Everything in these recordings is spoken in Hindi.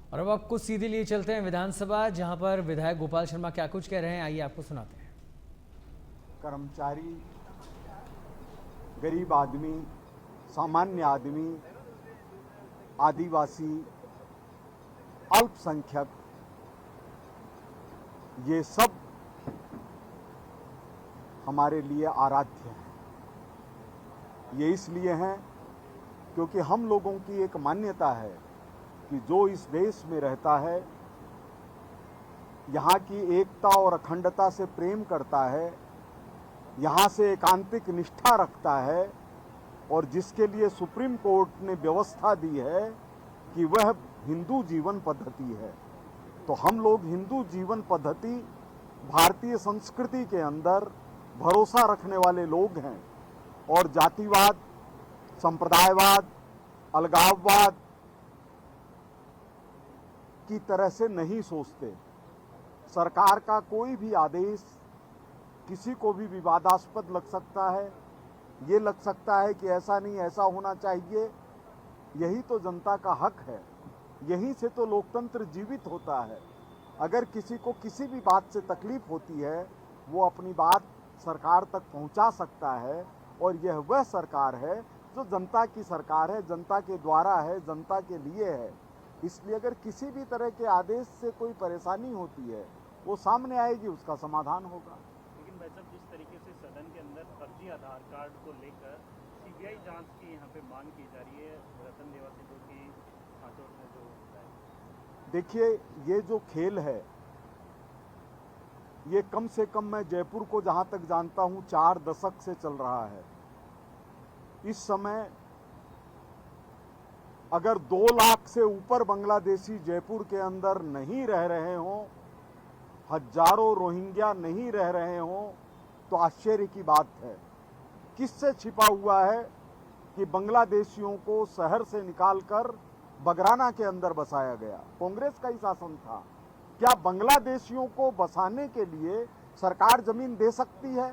और अब आपको सीधे लिए चलते हैं विधानसभा, जहां पर विधायक गोपाल शर्मा क्या कुछ कह रहे हैं, आइए आपको सुनाते हैं। कर्मचारी, गरीब आदमी, सामान्य आदमी, आदिवासी, अल्पसंख्यक, ये सब हमारे लिए आराध्य हैं। ये इसलिए हैं क्योंकि हम लोगों की एक मान्यता है कि जो इस देश में रहता है, यहाँ की एकता और अखंडता से प्रेम करता है, यहाँ से एकांतिक निष्ठा रखता है और जिसके लिए सुप्रीम कोर्ट ने व्यवस्था दी है कि वह हिंदू जीवन पद्धति है, तो हम लोग हिंदू जीवन पद्धति, भारतीय संस्कृति के अंदर भरोसा रखने वाले लोग हैं और जातिवाद, संप्रदायवाद, अलगाववाद की तरह से नहीं सोचते। सरकार का कोई भी आदेश किसी को भी विवादास्पद लग सकता है, ये लग सकता है कि ऐसा नहीं, ऐसा होना चाहिए। यही तो जनता का हक है, यहीं से तो लोकतंत्र जीवित होता है। अगर किसी को किसी भी बात से तकलीफ होती है, वो अपनी बात सरकार तक पहुंचा सकता है और यह वह सरकार है जो जनता की सरकार है, जनता के द्वारा है, जनता के लिए है। इसलिए अगर किसी भी तरह के आदेश से कोई परेशानी होती है, वो सामने आएगी, उसका समाधान होगा। लेकिन भाई साहब, जिस तरीके से सदन के अंदर फर्जी आधार कार्ड को लेकर सीबीआई जांच की यहाँ पे मांग की जा रही है, रतन देवा सिद्धू की हाथों में जो होता है। देखिए, ये जो खेल है, ये कम से कम मैं जयपुर को जहां तक जानता हूं 4 दशक से चल रहा है। इस समय अगर 2 लाख से ऊपर बांग्लादेशी जयपुर के अंदर नहीं रह रहे हों, हजारों रोहिंग्या नहीं रह रहे हों, तो आश्चर्य की बात है। किससे छिपा हुआ है कि बांग्लादेशियों को शहर से निकालकर बगराना के अंदर बसाया गया? कांग्रेस का ही शासन था। क्या बांग्लादेशियों को बसाने के लिए सरकार जमीन दे सकती है?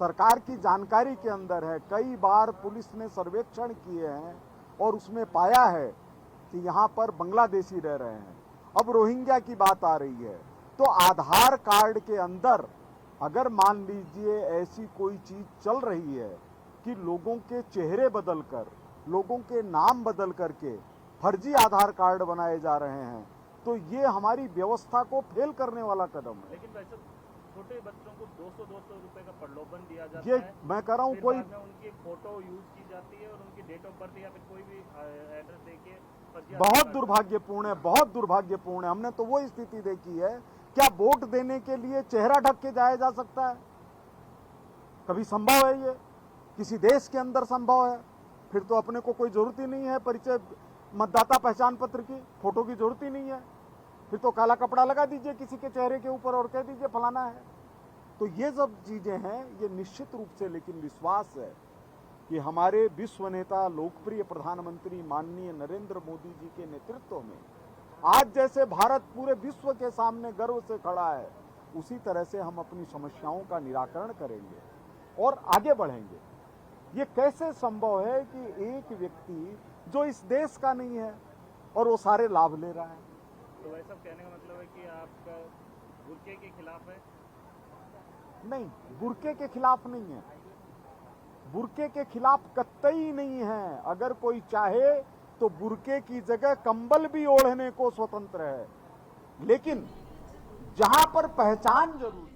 सरकार की जानकारी के अंदर है, कई बार पुलिस ने सर्वेक्षण किए हैं और उसमें पाया है कि यहाँ पर बांग्लादेशी रह रहे हैं। अब रोहिंग्या की बात आ रही है, तो आधार कार्ड के अंदर अगर मान लीजिए ऐसी कोई चीज चल रही है कि लोगों के चेहरे बदलकर, लोगों के नाम बदल करके फर्जी आधार कार्ड बनाए जा रहे हैं, तो ये हमारी व्यवस्था को फेल करने वाला कदम है। लेकिन भाई साहब, छोटे बच्चों को 200 रुपए का प्रलोभन दिया जाता ये है। मैं कह रहा हूँ, कोई उनकी फोटो यूज की जाती है और उनकी डेट ऑफ बर्थ या फिर कोई भी एड्रेस देके बहुत दुर्भाग्यपूर्ण है, बहुत दुर्भाग्यपूर्ण है। हमने तो वो स्थिति देखी है, क्या वोट देने के लिए चेहरा ढक के जाया जा सकता है? कभी संभव है? ये किसी देश के अंदर संभव है? फिर तो अपने को कोई जरूरत ही नहीं है परिचय, मतदाता पहचान पत्र की, फोटो की जरूरत ही नहीं है। फिर तो काला कपड़ा लगा दीजिए किसी के चेहरे के ऊपर और कह दीजिए फलाना है। तो ये सब चीजें हैं, ये निश्चित रूप से लेकिन विश्वास है कि हमारे विश्व नेता, लोकप्रिय प्रधानमंत्री माननीय नरेंद्र मोदी जी के नेतृत्व में आज जैसे भारत पूरे विश्व के सामने गर्व से खड़ा है, उसी तरह से हम अपनी समस्याओं का निराकरण करेंगे और आगे बढ़ेंगे। ये कैसे संभव है कि एक व्यक्ति जो इस देश का नहीं है और वो सारे लाभ ले रहा है? तो वैसा कहने का मतलब है कि आप बुर्के के खिलाफ है? नहीं, बुर्के के खिलाफ नहीं है, बुर्के के खिलाफ कतई नहीं है। अगर कोई चाहे तो बुर्के की जगह कंबल भी ओढ़ने को स्वतंत्र है, लेकिन जहां पर पहचान जरूरी